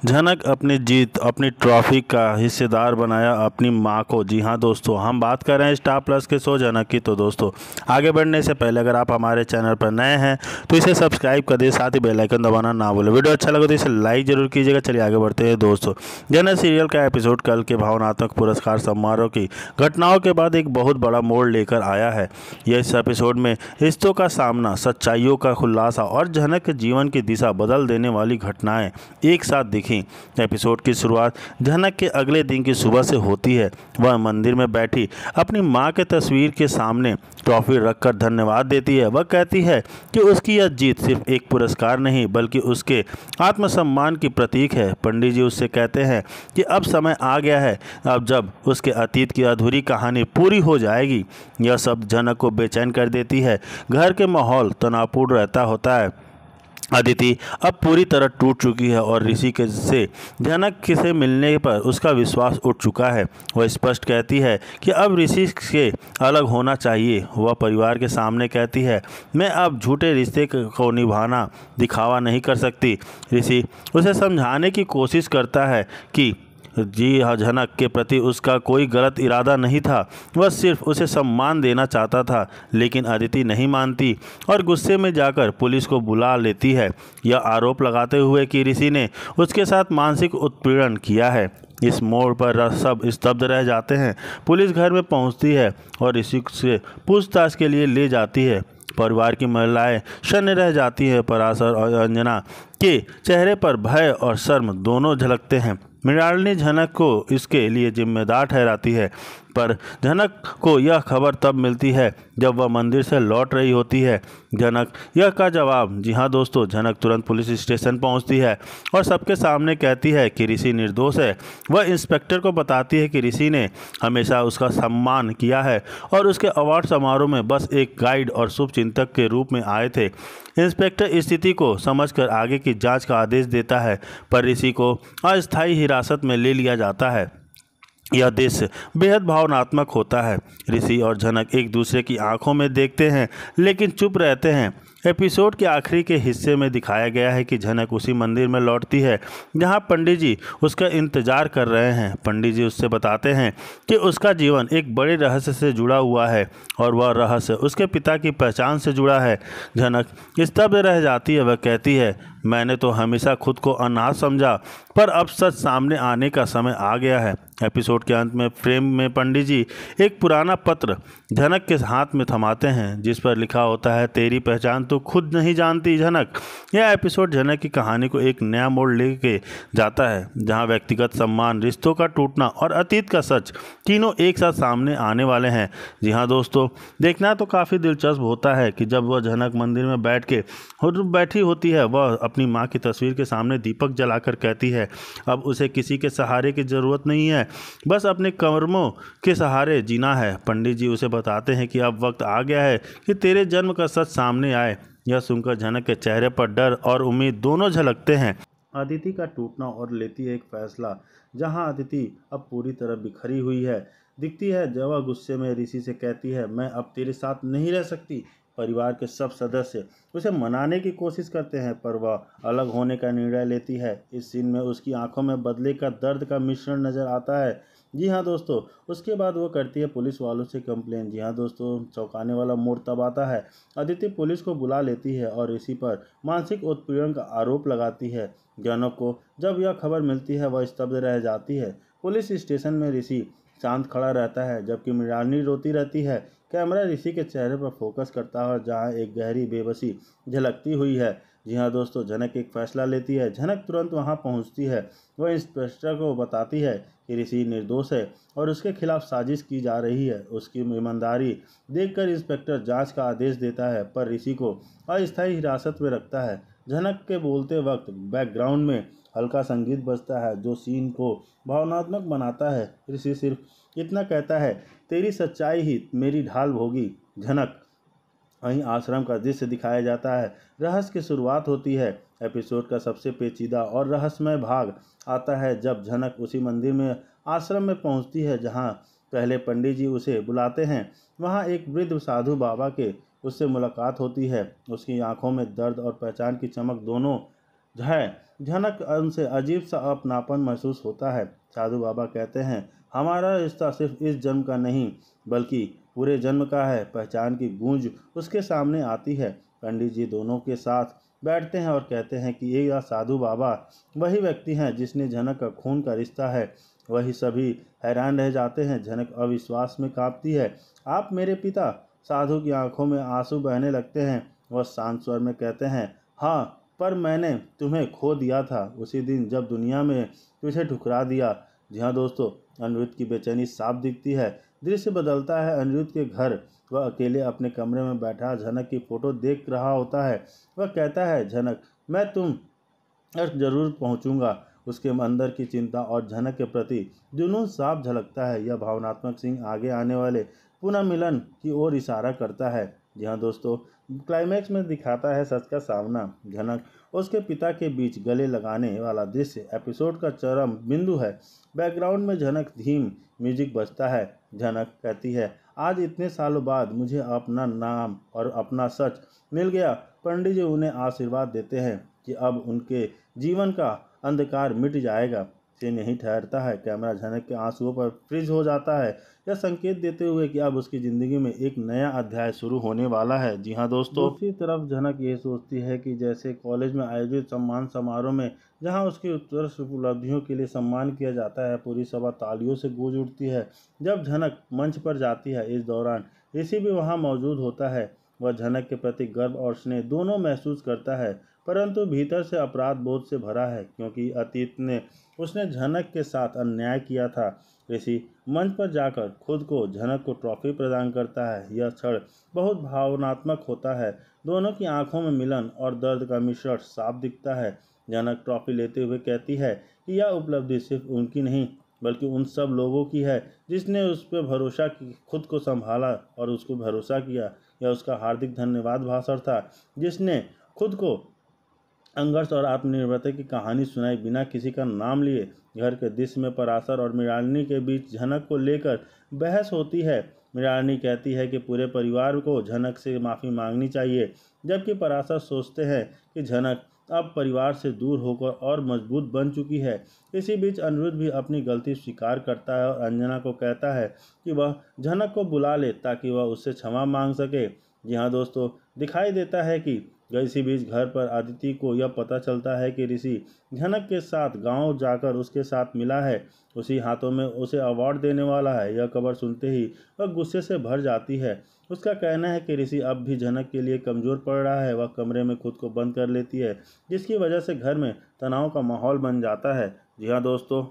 झनक अपनी जीत अपनी ट्रॉफी का हिस्सेदार बनाया अपनी मां को। जी हाँ दोस्तों, हम बात कर रहे हैं स्टार प्लस के शो झनक की। तो दोस्तों, आगे बढ़ने से पहले अगर आप हमारे चैनल पर नए हैं तो इसे सब्सक्राइब कर दीजिए, साथ ही बेल आइकन दबाना ना भूलें। वीडियो अच्छा लगे तो इसे लाइक जरूर कीजिएगा। चलिए आगे बढ़ते हैं दोस्तों। झनक सीरियल का एपिसोड कल के भावनात्मक पुरस्कार समारोह की घटनाओं के बाद एक बहुत बड़ा मोड़ लेकर आया है। यह इस एपिसोड में रिश्तों का सामना, सच्चाइयों का खुलासा और झनक के जीवन की दिशा बदल देने वाली घटनाएं एक साथ दिखी। एपिसोड की शुरुआत झनक के अगले दिन की सुबह से होती है। वह मंदिर में बैठी अपनी मां के तस्वीर के सामने ट्रॉफी रखकर धन्यवाद देती है। वह कहती है कि उसकी यह जीत सिर्फ एक पुरस्कार नहीं बल्कि उसके आत्मसम्मान की प्रतीक है। पंडित जी उससे कहते हैं कि अब समय आ गया है, अब जब उसके अतीत की अधूरी कहानी पूरी हो जाएगी। यह शब्द झनक को बेचैन कर देती है। घर के माहौल तनावपूर्ण रहता होता है। अदिति अब पूरी तरह टूट चुकी है और ऋषि के से झनक से मिलने पर उसका विश्वास उठ चुका है। वह स्पष्ट कहती है कि अब ऋषि से अलग होना चाहिए। वह परिवार के सामने कहती है, मैं अब झूठे रिश्ते को निभाना दिखावा नहीं कर सकती। ऋषि उसे समझाने की कोशिश करता है कि जी हाँ, झनक के प्रति उसका कोई गलत इरादा नहीं था, वह सिर्फ उसे सम्मान देना चाहता था। लेकिन अदिति नहीं मानती और गुस्से में जाकर पुलिस को बुला लेती है, यह आरोप लगाते हुए कि ऋषि ने उसके साथ मानसिक उत्पीड़न किया है। इस मोड़ पर सब स्तब्ध रह जाते हैं। पुलिस घर में पहुंचती है और ऋषि से पूछताछ के लिए ले जाती है। परिवार की महिलाएं शून्य रह जाती हैं। पराशर और अंजना के चेहरे पर भय और शर्म दोनों झलकते हैं। मृणालिनी झनक को इसके लिए जिम्मेदार ठहराती है, पर झनक को यह खबर तब मिलती है जब वह मंदिर से लौट रही होती है। झनक यह का जवाब, जी हाँ दोस्तों, झनक तुरंत पुलिस स्टेशन पहुंचती है और सबके सामने कहती है कि ऋषि निर्दोष है। वह इंस्पेक्टर को बताती है कि ऋषि ने हमेशा उसका सम्मान किया है और उसके अवार्ड समारोह में बस एक गाइड और शुभचिंतक के रूप में आए थे। इंस्पेक्टर स्थिति को समझकर आगे की जांच का आदेश देता है, पर ऋषि को अस्थायी हिरासत में ले लिया जाता है। यह दृश्य बेहद भावनात्मक होता है। ऋषि और झनक एक दूसरे की आंखों में देखते हैं लेकिन चुप रहते हैं। एपिसोड के आखिरी के हिस्से में दिखाया गया है कि झनक उसी मंदिर में लौटती है जहां पंडित जी उसका इंतजार कर रहे हैं। पंडित जी उससे बताते हैं कि उसका जीवन एक बड़े रहस्य से जुड़ा हुआ है और वह रहस्य उसके पिता की पहचान से जुड़ा है। झनक स्तब्ध रह जाती है। वह कहती है, मैंने तो हमेशा खुद को अनाथ समझा, पर अब सच सामने आने का समय आ गया है। एपिसोड के अंत में फ्रेम में पंडित जी एक पुराना पत्र झनक के हाथ में थमाते हैं जिस पर लिखा होता है, तेरी पहचान तो खुद नहीं जानती झनक। यह एपिसोड झनक की कहानी को एक नया मोड़ लेके जाता है, जहां व्यक्तिगत सम्मान, रिश्तों का टूटना और अतीत का सच तीनों एक साथ सामने आने वाले हैं। जी हाँ दोस्तों, देखना तो काफ़ी दिलचस्प होता है कि जब वह झनक मंदिर में बैठी होती है, वह अपनी माँ की तस्वीर के सामने दीपक जलाकर कहती है अब उसे किसी के सहारे की ज़रूरत नहीं है, बस अपने कर्मों के सहारे जीना है। पंडित जी उसे बताते हैं कि अब वक्त आ गया है कि तेरे जन्म का सच सामने आए। यह सुनकर झनक के चेहरे पर डर और उम्मीद दोनों झलकते हैं। अदिति का टूटना और लेती है एक फैसला, जहां अदिति अब पूरी तरह बिखरी हुई है दिखती है। जब वह गुस्से में ऋषि से कहती है, मैं अब तेरे साथ नहीं रह सकती। परिवार के सब सदस्य उसे मनाने की कोशिश करते हैं, पर वह अलग होने का निर्णय लेती है। इस सीन में उसकी आंखों में बदले का दर्द का मिश्रण नजर आता है। जी हाँ दोस्तों, उसके बाद वो करती है पुलिस वालों से कंप्लेन। जी हाँ दोस्तों, चौंकाने वाला मोड़ तब आता है। अदिति पुलिस को बुला लेती है और ऋषि पर मानसिक उत्पीड़न का आरोप लगाती है। जनक को जब यह खबर मिलती है वह स्तब्ध रह जाती है। पुलिस स्टेशन में ऋषि शांत खड़ा रहता है जबकि मृणालिनी रोती रहती है। कैमरा ऋषि के चेहरे पर फोकस करता है जहां एक गहरी बेबसी झलकती हुई है। जी हाँ दोस्तों, झनक एक फैसला लेती है। झनक तुरंत वहां पहुंचती है। वह इंस्पेक्टर को बताती है कि ऋषि निर्दोष है और उसके खिलाफ साजिश की जा रही है। उसकी ईमानदारी देखकर इंस्पेक्टर जांच का आदेश देता है, पर ऋषि को अस्थायी हिरासत में रखता है। झनक के बोलते वक्त बैकग्राउंड में हल्का संगीत बजता है जो सीन को भावनात्मक बनाता है। ऋषि सिर्फ इतना कहता है, तेरी सच्चाई ही मेरी ढाल होगी झनक। वहीं आश्रम का दृश्य दिखाया जाता है। रहस्य की शुरुआत होती है। एपिसोड का सबसे पेचीदा और रहस्यमय भाग आता है जब झनक उसी मंदिर में आश्रम में पहुंचती है जहां पहले पंडित जी उसे बुलाते हैं। वहां एक वृद्ध साधु बाबा के उससे मुलाकात होती है। उसकी आंखों में दर्द और पहचान की चमक दोनों है। झनक उनसे अजीब सा अपनापन महसूस होता है। साधु बाबा कहते हैं, हमारा रिश्ता सिर्फ इस जन्म का नहीं बल्कि पूरे जन्म का है। पहचान की गूंज उसके सामने आती है। पंडित जी दोनों के साथ बैठते हैं और कहते हैं कि ये साधु बाबा वही व्यक्ति हैं जिसने झनक का खून का रिश्ता है। वही सभी हैरान रह जाते हैं। झनक अविश्वास में कांपती है। आप मेरे पिता? साधु की आंखों में आंसू बहने लगते हैं। वह शांत स्वर में कहते हैं, हाँ, पर मैंने तुम्हें खो दिया था उसी दिन जब दुनिया में तुझे ठुकरा दिया। जी हाँ दोस्तों, अनिरुद्ध की बेचैनी साफ दिखती है। दृश्य बदलता है। अनिरुद्ध के घर वह अकेले अपने कमरे में बैठा झनक की फोटो देख रहा होता है। वह कहता है, झनक, मैं तुम जरूर पहुंचूंगा। उसके अंदर की चिंता और झनक के प्रति जुनून साफ झलकता है। यह भावनात्मक सीन आगे आने वाले पुनः मिलन की ओर इशारा करता है। जी हाँ दोस्तों, क्लाइमैक्स में दिखाता है सच का सामना। झनक उसके पिता के बीच गले लगाने वाला दृश्य एपिसोड का चरम बिंदु है। बैकग्राउंड में झनक धीम म्यूजिक बजता है। झनक कहती है, आज इतने सालों बाद मुझे अपना नाम और अपना सच मिल गया। पंडित जी उन्हें आशीर्वाद देते हैं कि अब उनके जीवन का अंधकार मिट जाएगा। से नहीं ठहरता है। कैमरा झनक के आंसुओं पर फ्रीज हो जाता है, यह संकेत देते हुए कि अब उसकी ज़िंदगी में एक नया अध्याय शुरू होने वाला है। जी हाँ दोस्तों, दूसरी तरफ झनक ये सोचती है कि जैसे कॉलेज में आयोजित सम्मान समारोह में जहां उसकी उत्कृष्ट उपलब्धियों के लिए सम्मान किया जाता है, पूरी सभा तालियों से गूंज उठती है। जब झनक मंच पर जाती है, इस दौरान ऋषि भी वहाँ मौजूद होता है। वह झनक के प्रति गर्व और स्नेह दोनों महसूस करता है, परंतु भीतर से अपराध बोध से भरा है, क्योंकि अतीत ने उसने झनक के साथ अन्याय किया था। ऋषि मंच पर जाकर खुद को झनक को ट्रॉफी प्रदान करता है। यह क्षण बहुत भावनात्मक होता है। दोनों की आंखों में मिलन और दर्द का मिश्रण साफ दिखता है। झनक ट्रॉफी लेते हुए कहती है कि यह उपलब्धि सिर्फ उनकी नहीं बल्कि उन सब लोगों की है जिसने उस पर भरोसा की, खुद को संभाला और उसको भरोसा किया। यह उसका हार्दिक धन्यवाद भाषण था जिसने खुद को संघर्ष और आत्मनिर्भरता की कहानी सुनाई बिना किसी का नाम लिए। घर के दृश्य में पराशर और मृणालिनी के बीच झनक को लेकर बहस होती है। मृणालिनी कहती है कि पूरे परिवार को झनक से माफ़ी मांगनी चाहिए, जबकि पराशर सोचते हैं कि झनक अब परिवार से दूर होकर और मजबूत बन चुकी है। इसी बीच अनिरुद्ध भी अपनी गलती स्वीकार करता है और अंजना को कहता है कि वह झनक को बुला ले ताकि वह उससे क्षमा मांग सके। जी हाँ दोस्तों, दिखाई देता है कि इसी बीच घर पर अदिति को यह पता चलता है कि ऋषि झनक के साथ गांव जाकर उसके साथ मिला है, उसी हाथों में उसे अवार्ड देने वाला है। यह खबर सुनते ही वह गुस्से से भर जाती है। उसका कहना है कि ऋषि अब भी झनक के लिए कमज़ोर पड़ रहा है। वह कमरे में खुद को बंद कर लेती है, जिसकी वजह से घर में तनाव का माहौल बन जाता है। जी हाँ दोस्तों।